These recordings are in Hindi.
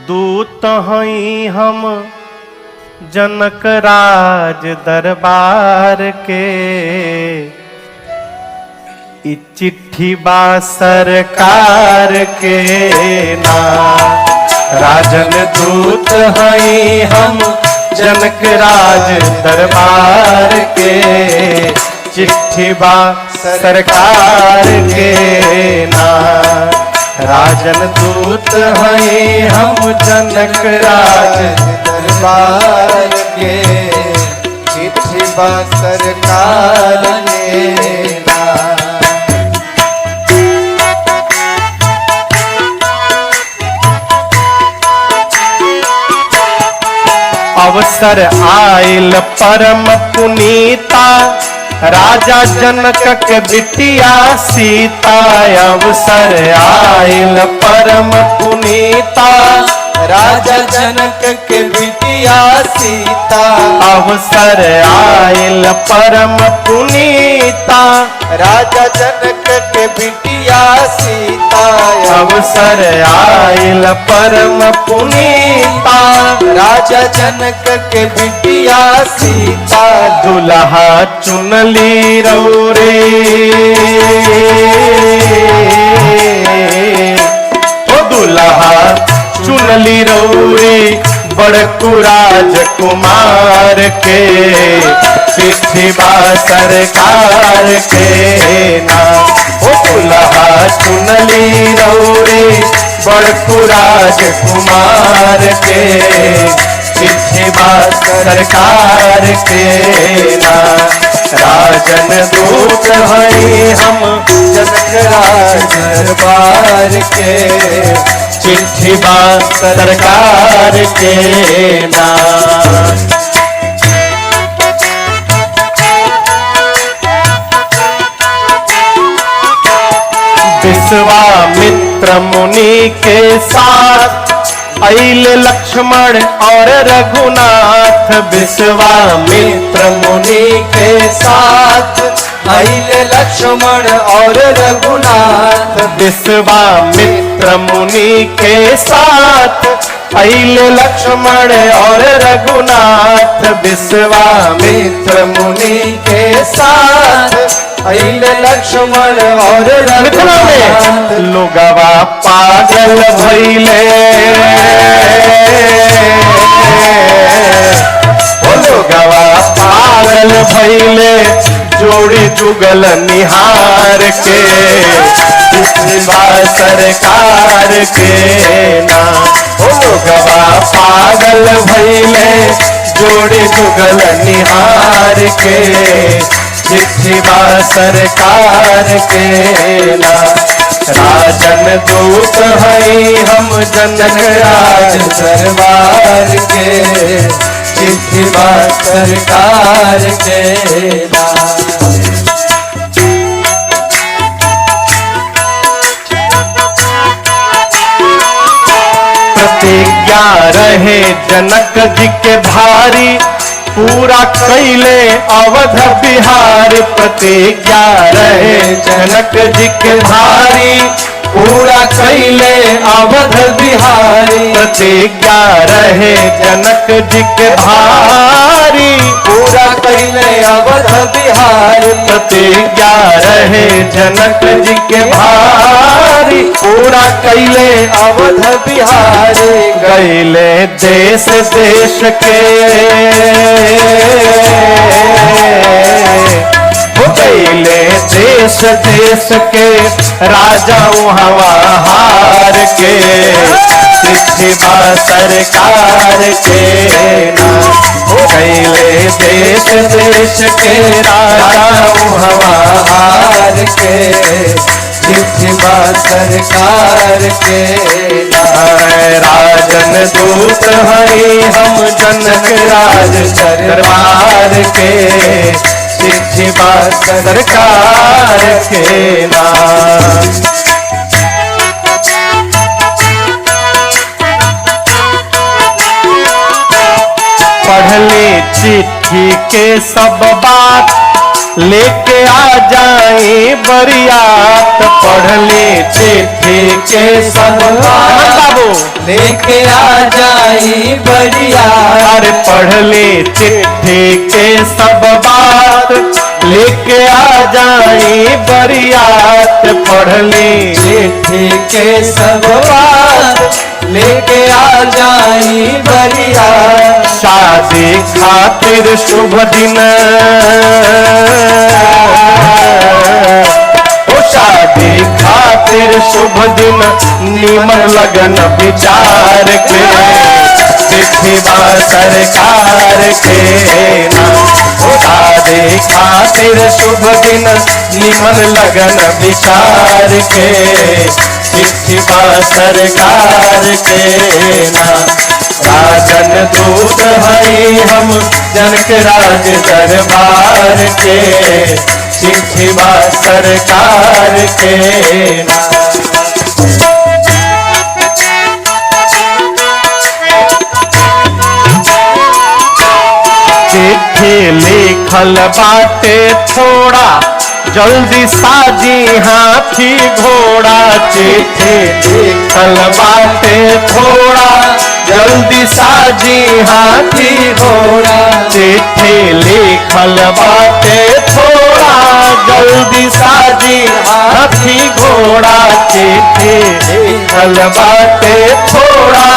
दूत हई हम जनक राज दरबार के। इ चिट्ठी बा सरकार के ना। राजन दूत हई हम जनक राज दरबार के। चिट्ठी बा सरकार के ना। राजन दूत हैं हम जनक राज दरबार के। चिट्ठी बा सरकार के ना। अवसर आयल परम पुनीता। राजा जनक के बिटिया सीता। अवसर आयल परम पुनीता। राजा जनक के बिटिया सीता। अवसर आयल परम पुनीता। राजा जनक के बिटिया सीता। अवसर आयल परम पुनीता। राजा जनक के बिटिया सीता। दुल्हा चुनली रौरे ओ दुल्हा चुनली रौरे बड़कू राजकुमार के। चिट्ठी बा सरकार के ना। ओ दुल्हा चुनली रौरे बड़कू राजकुमार के। चिट्ठी बा सरकार के ना। राजन दूत हैं हम जनक राज दरबार के। चिट्ठी बा सरकार के ना। विश्वामित्र मुनि के साथ अइल लक्ष्मण और रघुनाथ। विश्वामित्र मुनि के साथ अइल लक्ष्मण और रघुनाथ। विश्वामित्र मुनि के साथ अइल लक्ष्मण और रघुनाथ। विश्वामित्र मुनि के साथ अइल लक्ष्मण और रघुनाथ। लोगवा पागल भइले लोगवा पागल भइले जोड़ी जुगल निहार के। चिट्ठी बा सरकार के ना। लोगवा पागल भइले जोड़ी जुगल निहार के। चिट्ठी बा सरकार के ना। राजन दूत हैं हम जनक राज दरबार के। चिट्ठी बा सरकार के ना। प्रतिज्ञा रहे जनक जी के भारी। पूरा कैले अवध बिहार। प्रतिज्ञा रहे जनक जी के भारी। पूरा कैले अवध बिहारी। प्रतिज्ञा रहे जनक जी के भारी। पूरा कैले अवध बिहारी। प्रतिज्ञा रहे जनक जी के भारी। पूरा कैले अवध बिहारी। गैले देश देश के गैले देश देश के राजा हवा हार के। चिट्ठी बा सरकार के ना। गैले देश देश के राजा हवा हार के। चिट्ठी बा सरकार के ना। राजन दूत हैं हम जनक राज दरबार के। चिट्ठी बा सरकार के ना। पढ़ले चिट्ठी के सब बात लेके आ जाए बरियात, पढ़ ले चिट्ठी के सब बाबू, लेके आ जाई बढ़िया, अरे पढ़ ले चिट्ठी के सब बात, लेके आ जाए बरियात, पढ़ ले चिट्ठी के सब बात, लेके आ जाई बढ़िया, शादी खातिर शुभ दिन, ओ शादी खातिर शुभ दिन, नीमन लगन विचार के, चिट्ठी बा सरकार के ना, ओ शादी खातिर शुभ दिन, नीमन लगन विचार के, चिट्ठी बा सरकार के ना। राजन दूत हई हम जनक राज दरबार के, चिट्ठी बा सरकार के ना। चिट्ठी लिखल बाटे थोड़ा, जल्दी साजी हाथी घोड़ा, चिट्ठी लिखल बाटे थोड़ा, जल्दी साजी हाथी घोड़ा, चिट्ठी लिखल बाटे थोड़ा, जल्दी साजी हाथी घोड़ा, चिट्ठी लिखल बाटे थोड़ा,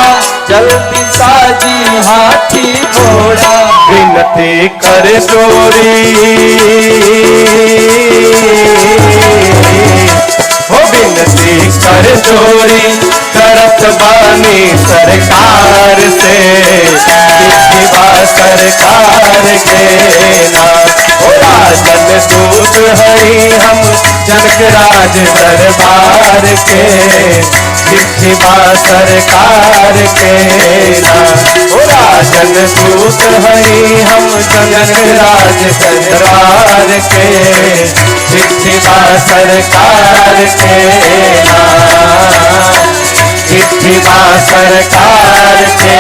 जल्दी साजी हाथी घोड़ा, विनती कर जोरी, हो विनती कर जोरी, करत बानी सरकार से, चिट्ठी बा सरकार के ना। ओ राजन दूत हई हम जनक राज दरबार के, चिट्ठी बा सरकार के ना। ओ राजन दूत हई हम जनक राज दरबार के, चिट्ठी बा सरकार के ना, चिट्ठी बा सरकार के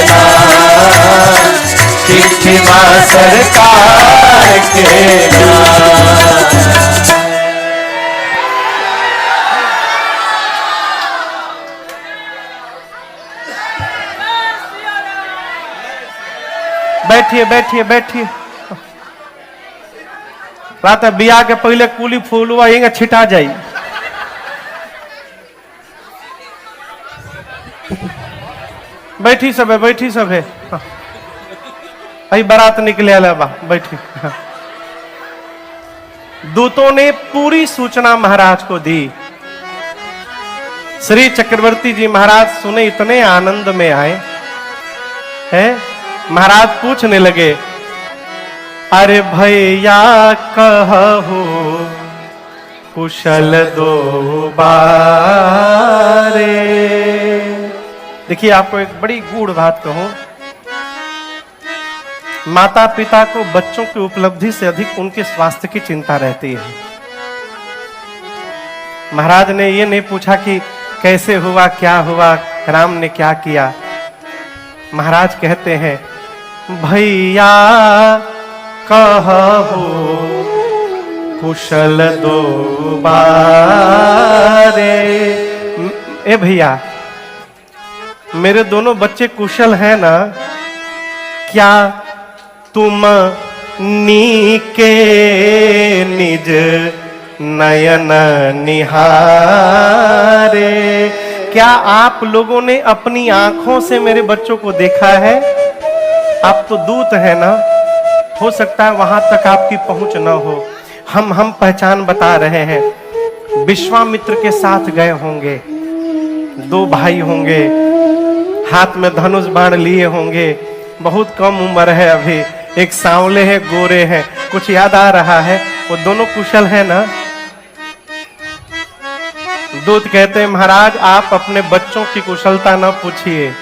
ना, चिट्ठी बा सरकार के ना। बैठिए बैठिए बैठिए। रात बिया के पहले कुली फूल हुआ ये छिटा जाई। बैठी सब है, बैठी सब है। अभी बारात निकले आला बा, बैठी। दूतों ने पूरी सूचना महाराज को दी। श्री चक्रवर्ती जी महाराज सुने, इतने आनंद में आए हैं। महाराज पूछने लगे, अरे भैया कहू कुशल दो बारे। देखिए आपको एक बड़ी गूढ़ बात कहूं, माता पिता को बच्चों की उपलब्धि से अधिक उनके स्वास्थ्य की चिंता रहती है। महाराज ने ये नहीं पूछा कि कैसे हुआ, क्या हुआ, राम ने क्या किया। महाराज कहते हैं, भैया कहू कुशल दो बारे। ए भैया, मेरे दोनों बच्चे कुशल हैं ना? क्या तुम नीके निज नयन निहारे। क्या आप लोगों ने अपनी आंखों से मेरे बच्चों को देखा है? आप तो दूत है ना, हो सकता है वहां तक आपकी पहुंच ना हो। हम पहचान बता रहे हैं। विश्वामित्र के साथ गए होंगे, दो भाई होंगे, हाथ में धनुष बाण लिए होंगे, बहुत कम उम्र है अभी, एक सांवले है, गोरे हैं। कुछ याद आ रहा है? वो दोनों कुशल है ना? दूत कहते हैं, महाराज आप अपने बच्चों की कुशलता न पूछिए,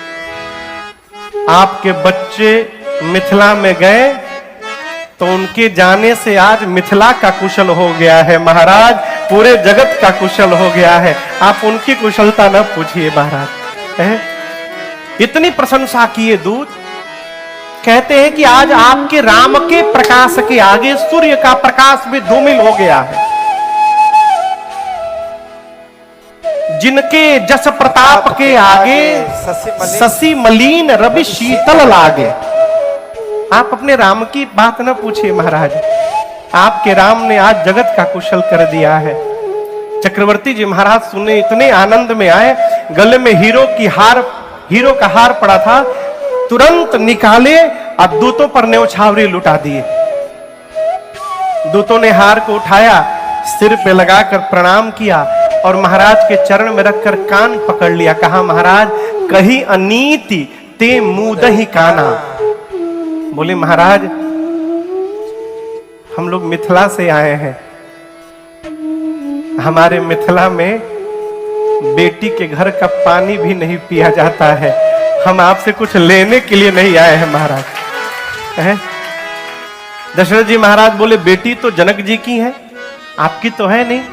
आपके बच्चे मिथिला में गए तो उनके जाने से आज मिथिला का कुशल हो गया है महाराज, पूरे जगत का कुशल हो गया है। आप उनकी कुशलता न पूछिए महाराज। इतनी प्रशंसा किए दूत, कहते हैं कि आज आपके राम के प्रकाश के आगे सूर्य का प्रकाश भी धूमिल हो गया है। जिनके जस प्रताप के आगे शशि मलिन रवि शीतल लागे। आप अपने राम की बात न पूछिए महाराज, आपके राम ने आज जगत का कुशल कर दिया है। चक्रवर्ती जी महाराज सुने, इतने आनंद में आए, गले में हीरो का हार पड़ा था, तुरंत निकाले और दूतों पर न्यौछावरी लुटा दिए। दूतों ने हार को उठाया, सिर पे लगाकर प्रणाम किया और महाराज के चरण में रखकर कान पकड़ लिया। कहा, महाराज कही अनीति ते मुदहि काना। बोले, महाराज हम लोग मिथिला से आए हैं, हमारे मिथिला में बेटी के घर का पानी भी नहीं पिया जाता है, हम आपसे कुछ लेने के लिए नहीं आए हैं महाराज। दशरथ जी महाराज बोले, बेटी तो जनक जी की है, आपकी तो है नहीं,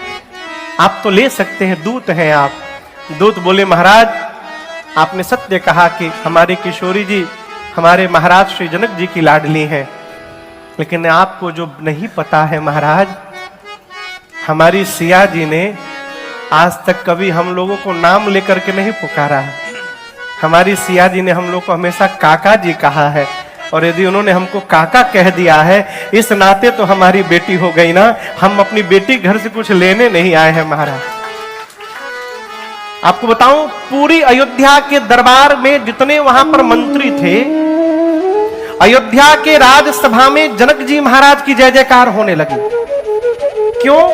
आप तो ले सकते हैं, दूत हैं आप। दूत बोले, महाराज आपने सत्य कहा कि हमारी किशोरी जी हमारे महाराज श्री जनक जी की लाडली हैं, लेकिन आपको जो नहीं पता है महाराज, हमारी सिया जी ने आज तक कभी हम लोगों को नाम लेकर के नहीं पुकारा है। हमारी सिया जी ने हम लोग को हमेशा काका जी कहा है, और यदि उन्होंने हमको काका कह दिया है, इस नाते तो हमारी बेटी हो गई ना। हम अपनी बेटी घर से कुछ लेने नहीं आए हैं महाराज। आपको बताऊं, पूरी अयोध्या के दरबार में जितने वहां पर मंत्री थे, अयोध्या के राजसभा में जनक जी महाराज की जय जयकार होने लगी। क्यों?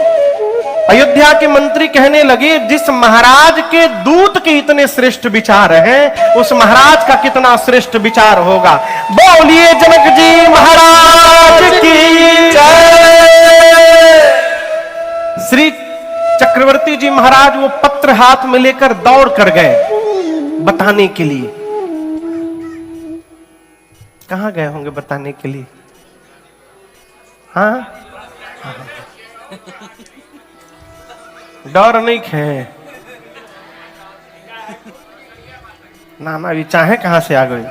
अयोध्या के मंत्री कहने लगे, जिस महाराज के दूत के इतने श्रेष्ठ विचार हैं, उस महाराज का कितना श्रेष्ठ विचार होगा। बोलिए जनक जी महाराज की जय। श्री चक्रवर्ती जी महाराज वो पत्र हाथ में लेकर दौड़ कर गए बताने के लिए। कहां गए होंगे बताने के लिए? हाँ, डर नहीं खे नाना भी चाहे कहां से आ गई।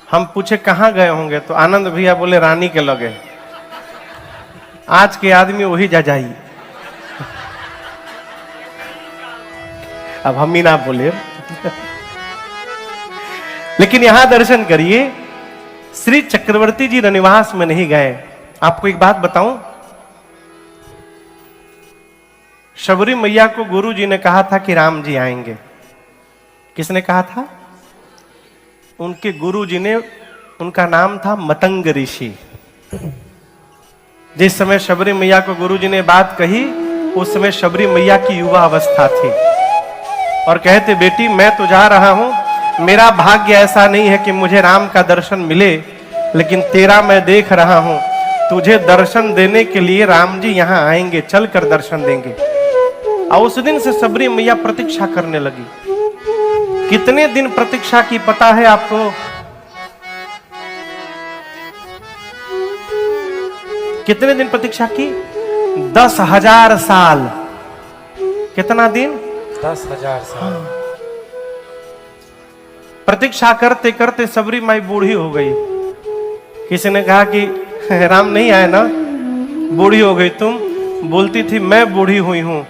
हम पूछे कहां गए होंगे तो आनंद भैया बोले रानी के लगे। आज के आदमी वही जा जाई। अब हम ही ना बोले लेकिन यहां दर्शन करिए, श्री चक्रवर्ती जी रनिवास में नहीं गए। आपको एक बात बताऊं, शबरी मैया को गुरु जी ने कहा था कि राम जी आएंगे। किसने कहा था? उनके गुरु जी ने, उनका नाम था मतंग ऋषि। जिस समय शबरी मैया को गुरु जी ने बात कही, उस समय शबरी मैया की युवा अवस्था थी और कहते, बेटी मैं तो जा रहा हूं, मेरा भाग्य ऐसा नहीं है कि मुझे राम का दर्शन मिले, लेकिन तेरा मैं देख रहा हूं, तुझे दर्शन देने के लिए राम जी यहां आएंगे, चलकर दर्शन देंगे। और उस दिन से शबरी मैया प्रतीक्षा करने लगी। कितने दिन प्रतीक्षा की पता है आपको? कितने दिन प्रतीक्षा की? 10,000 साल। कितना दिन? 10,000 साल। प्रतीक्षा करते करते शबरी माई बूढ़ी हो गई। किसी ने कहा कि राम नहीं आए ना, बूढ़ी हो गई तुम। बोलती थी, मैं बूढ़ी हुई हूं,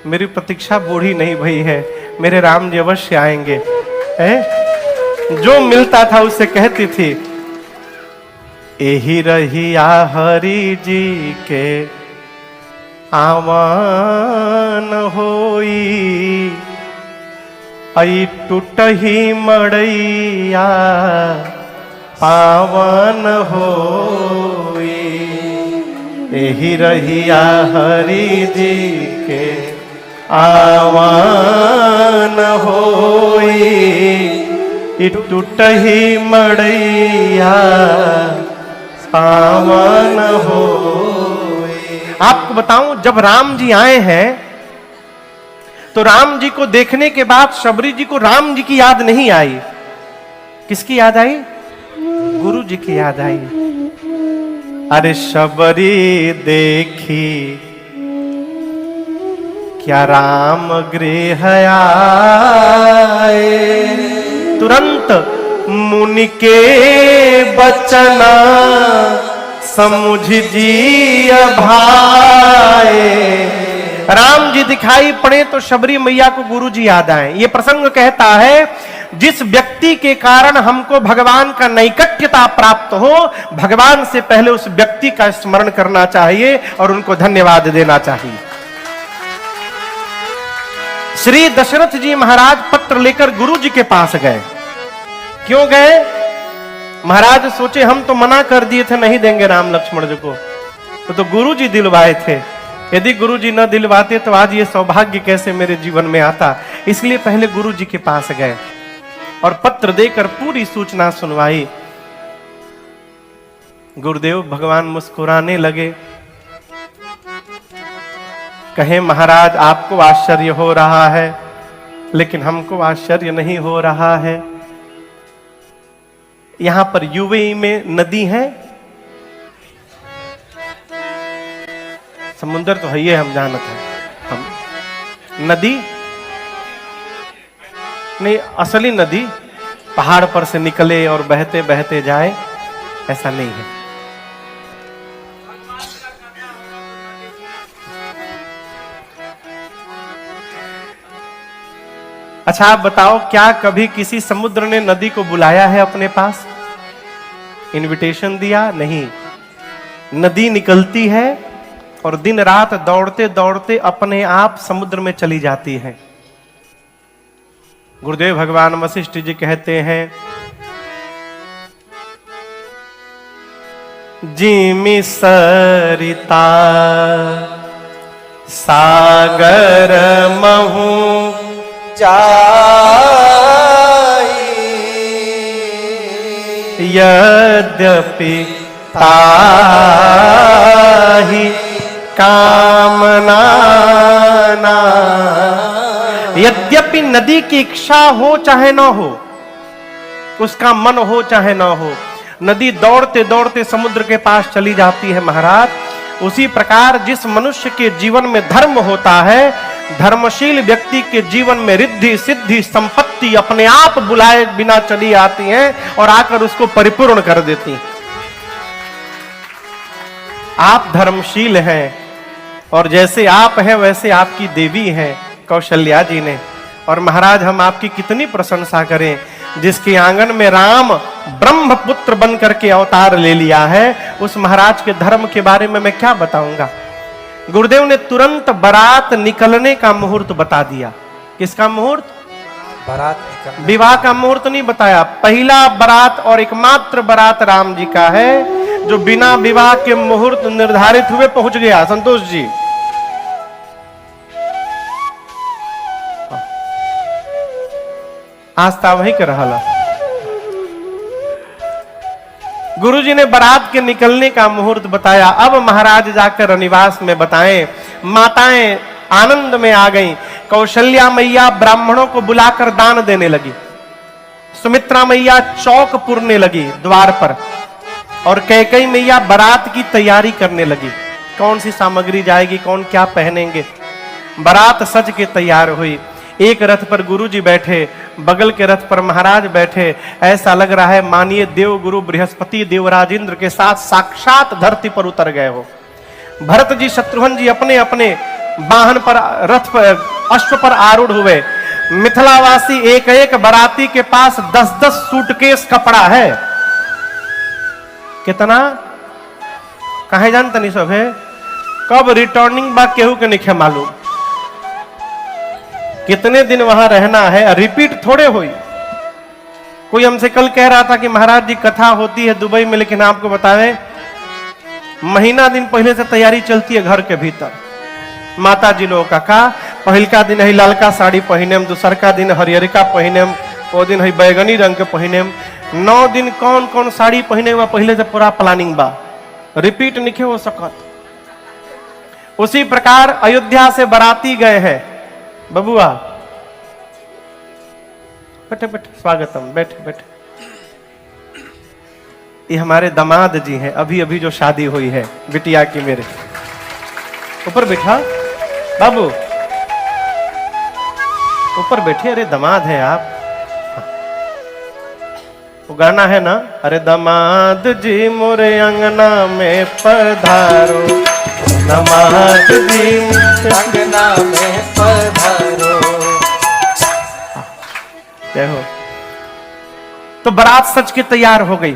मेरी प्रतीक्षा बूढ़ी नहीं भई है, मेरे राम जी अवश्य आएंगे। जो मिलता था उससे कहती थी, एही रहिया हरि जी के आवन होई, आई टूटही मड़ैया पावन होई। एही रहिया हरि जी के आवन होई, टूटही मड़ैया पावन होई। आपको बताऊं, जब राम जी आए हैं तो राम जी को देखने के बाद शबरी जी को राम जी की याद नहीं आई। किसकी याद आई? गुरु जी की याद आई। अरे शबरी देखी क्या राम गृह आए, तुरंत मुनि के बचना समुझ जी भाए। राम जी दिखाई पड़े तो शबरी मैया को गुरु जी याद आए। ये प्रसंग कहता है जिस व्यक्ति के कारण हमको भगवान का नैकट्यता प्राप्त हो, भगवान से पहले उस व्यक्ति का स्मरण करना चाहिए और उनको धन्यवाद देना चाहिए। श्री दशरथ जी महाराज पत्र लेकर गुरु जी के पास गए। क्यों गए? महाराज सोचे हम तो मना कर दिए थे नहीं देंगे राम लक्ष्मण जी को, तो गुरु जी दिलवाए थे। यदि गुरु जी न दिलवाते तो आज ये सौभाग्य कैसे मेरे जीवन में आता। इसलिए पहले गुरु जी के पास गए और पत्र देकर पूरी सूचना सुनवाई। गुरुदेव भगवान मुस्कुराने लगे, कहे महाराज आपको आश्चर्य हो रहा है, लेकिन हमको आश्चर्य नहीं हो रहा है। यहां पर यूएई में नदी है, समुद्र तो है, ये हम जानते हैं। हम नदी नहीं, असली नदी पहाड़ पर से निकले और बहते बहते जाए, ऐसा नहीं है। अच्छा आप बताओ, क्या कभी किसी समुद्र ने नदी को बुलाया है अपने पास, इनविटेशन दिया? नहीं। नदी निकलती है और दिन रात दौड़ते दौड़ते अपने आप समुद्र में चली जाती है। गुरुदेव भगवान वशिष्ठ जी कहते हैं, जिमि सरिता सागर महु यद्यपि ताहि कामना ना। यद्यपि नदी की इच्छा हो चाहे ना हो, उसका मन हो चाहे ना हो, नदी दौड़ते दौड़ते समुद्र के पास चली जाती है महाराज। उसी प्रकार जिस मनुष्य के जीवन में धर्म होता है, धर्मशील व्यक्ति के जीवन में रिद्धि सिद्धि संपत्ति अपने आप बुलाए बिना चली आती हैं और आकर उसको परिपूर्ण कर देती हैं। आप धर्मशील हैं और जैसे आप हैं वैसे आपकी देवी हैं कौशल्या जी ने। और महाराज हम आपकी कितनी प्रशंसा करें, जिसके आंगन में राम ब्रह्मपुत्र बन करके अवतार ले लिया है, उस महाराज के धर्म के बारे में मैं क्या बताऊंगा। गुरुदेव ने तुरंत बारात निकलने का मुहूर्त बता दिया। किसका मुहूर्त? बारात निकलने। विवाह का मुहूर्त नहीं बताया। पहला बारात और एकमात्र बारात राम जी का है, जो बिना विवाह के मुहूर्त निर्धारित हुए पहुंच गया। संतोष जी आस्था वही कर रहा। गुरुजी ने बारात के निकलने का मुहूर्त बताया। अब महाराज जाकर निवास में बताएं। माताएं आनंद में आ गईं। कौशल्या मैया ब्राह्मणों को बुलाकर दान देने लगी। सुमित्रा मैया चौक पुरने लगी द्वार पर, और कैकेयी मैया बारात की तैयारी करने लगी। कौन सी सामग्री जाएगी, कौन क्या पहनेंगे। बारात सज के तैयार हुई। एक रथ पर गुरुजी बैठे, बगल के रथ पर महाराज बैठे। ऐसा लग रहा है मानिए देव गुरु बृहस्पति देवराज इंद्र के साथ साक्षात धरती पर उतर गए हो। भरत जी शत्रुघ्न जी अपने अपने वाहन पर, रथ पर, अश्व पर आरूढ़ हुए। मिथिलावासी एक एक बाराती के पास 10-10 सूटकेस कपड़ा है। कितना कहे जानते नहीं सब है। कब रिटर्निंग बा केहू के नहीं मालूम। कितने दिन वहां रहना है, रिपीट थोड़े हुई। कोई हमसे कल कह रहा था कि महाराज जी कथा होती है दुबई में, लेकिन आपको बताएं महीना दिन पहले से तैयारी चलती है घर के भीतर। माता जी लोग का पहलका दिन है लालका साड़ी पहने, दूसरका दिन हरियरका पहने, वो दिन है बैगनी रंग के पहने। 9 दिन कौन कौन साड़ी पहने हुआ पहले से पूरा प्लानिंग बा, रिपीट नहीं हो सकत। उसी प्रकार अयोध्या से बाराती गए हैं। बबुआ बैठे बैठे, स्वागतम, बैठे बैठे। ये हमारे दामाद जी हैं, अभी अभी जो शादी हुई है बिटिया की मेरे। ऊपर बैठा बाबू, ऊपर बैठे। अरे दामाद है आप। वो गाना है ना, अरे दामाद जी मोरे अंगना में पधारो, दामाद जी अंगना में पधारो। जय हो। तो बारात सच के तैयार हो गई।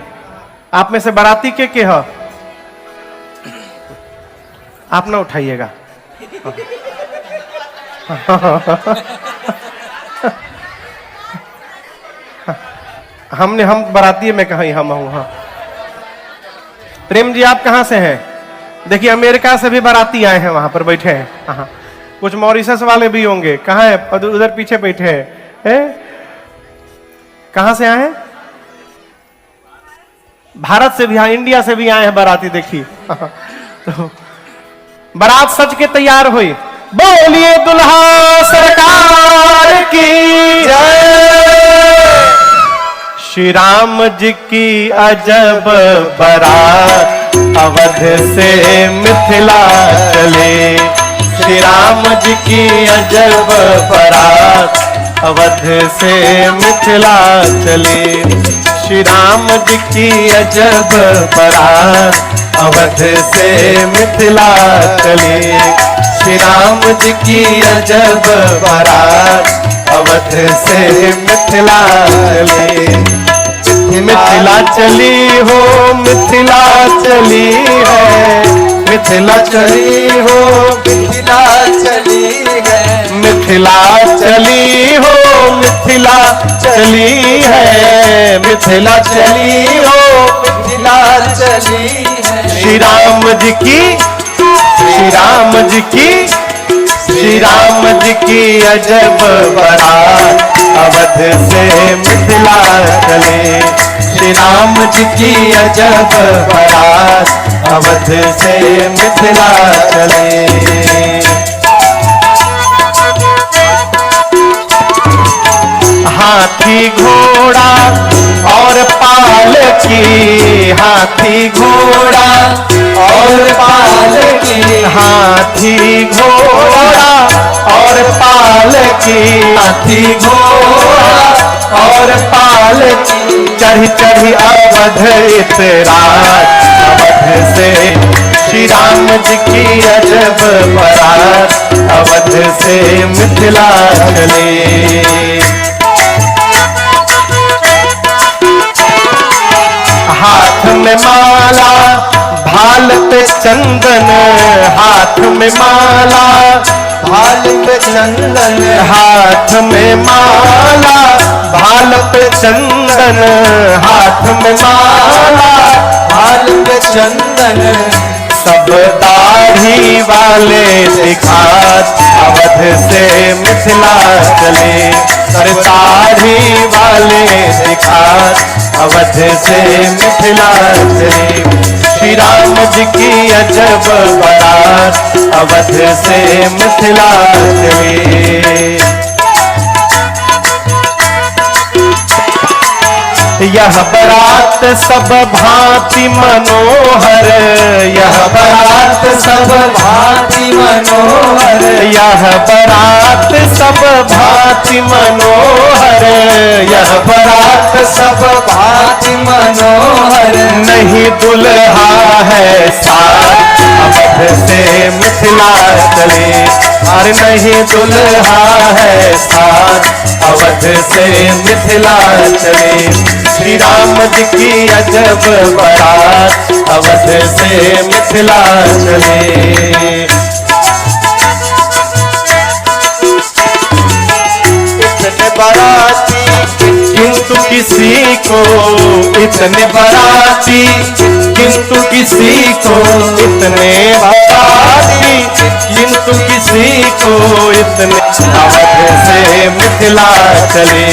आप में से बाराती के हो? आप ना उठाइएगा। हम बाराती में कहा, हम हूं। हाँ प्रेम जी, आप कहां से हैं? देखिए अमेरिका से भी बाराती आए हैं, वहां पर बैठे हैं। हाँ कुछ मॉरिशस वाले भी होंगे। कहां है? उधर पीछे बैठे हैं। कहां से आए हैं? भारत से भी, हाँ इंडिया से भी आए हैं बाराती। देखिए तो बारात सज के तैयार हुई। बोलिए दुल्हा सरकार की जय। श्री राम जी की अजब बारात अवध से मिथिला चले। श्री राम जी की अजब बारात अवध से मिथिला चले। श्री राम जी की अजब बारात अवध से मिथिला चले। श्री राम जी की अजब बारात अवध से मिथिला चले। मिथिला चली हो, मिथिला चली है, मिथिला चली हो, मिथिला चली है, मिथिला चली हो, मिथिला चली है, मिथिला चली हो, मिथिला चली है। श्री राम जी की, श्री राम जी की, श्री राम जी की अजब बारात अवध से मिथिला चले। श्री राम जी की अजब बारात अवध से मिथिला चले। हाथी घोड़ा और पालकी, हाथी घोड़ा और पालकी, हाथी घोड़ा और पालकी, हाथी घोड़ा और पालकी, चढ़ी चढ़ी अवध इतरात अवध से। श्री राम जी की अजब बारात अवध से मिथिला चले। हाथ में माला भाल पे चंदन, हाथ में माला भाल पे चंदन, हाथ में माला भाल पे चंदन, हाथ में माला भाल पे चंदन, सब दाढ़ी वाले दिखात अवध से मिथिला चले। सर दाढ़ी वाले दिखात अवध से मिथिला चले। श्री राम जी की अजब बारात अवध से मिथिला चले। यह बारात सब भांति मनोहर, यह बारात सब भांति मनोहर, यह बारात सब भांति मनोहर, यह बारात सब भांति मनोहर। नहीं दुल्हा है साथ अवध से मिथिला चले। अरे नहीं दुल्हा है साथ अवध से मिथिला चले। श्री राम जी की अजब बारात अवध से मिथिला चले। इतने बाराती किंतु किसी को, इतने बाराती किंतु किसी को, इतने बाराती किंतु किसी को, इतने अवध से मिथिला चले।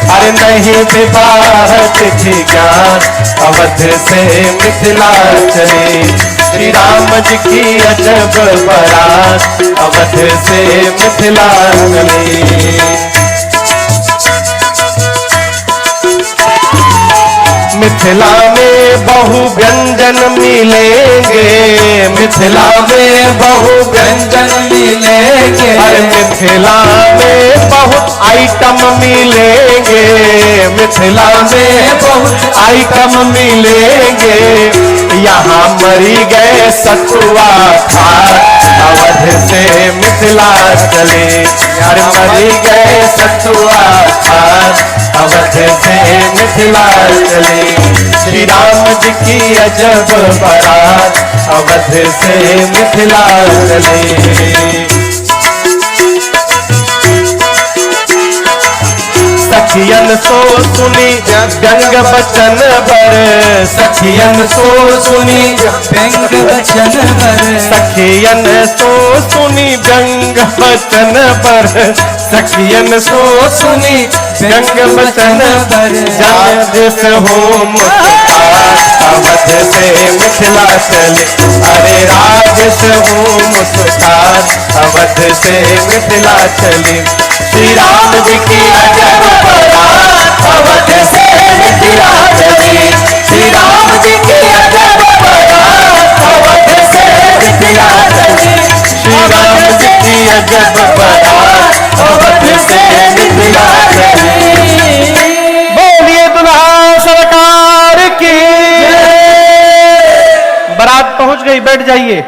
अरे नहीं विवाह तिथि ज्ञान अवध से मिथिला चले। श्री राम जी की अजब बारात अवध से मिथिला चले। मिथिला में बहु व्यंजन मिलेंगे, मिथिला में बहु व्यंजन मिलेंगे। अरे मिथिला में बहुत आइटम मिलेंगे, मिथिला में बहुत आइटम मिलेंगे। यहाँ मरी गए सतुआ खार अवध से मिथिला चले। यार मरी गए सतुआ खार अवध से मिथिला चले। श्री राम जी की अजब बारात अवध से मिथिला चले। सखियन सो सुनी व्यंग बचन बर, सखियन सो सुनी व्यंग वचन बर, सखियन सो सुनी व्यंग बचन पर, सखियन सो सुनी व्यंग बचन पर। जन जिस हो मुस्कान अवध से मिथिला चले। अरे राजस हो मुस्कान अवध से मिथिला चले। श्री राम जी की अजब बारात अवध से मिथिला चली। श्री राम जी की अजब बारात अवध से मिथिला चली। श्री राम जी की अजब बारात अवध से मिथिला चली। बोलिए दुल्हा सरकार की। बारात पहुंच गई, बैठ जाइए।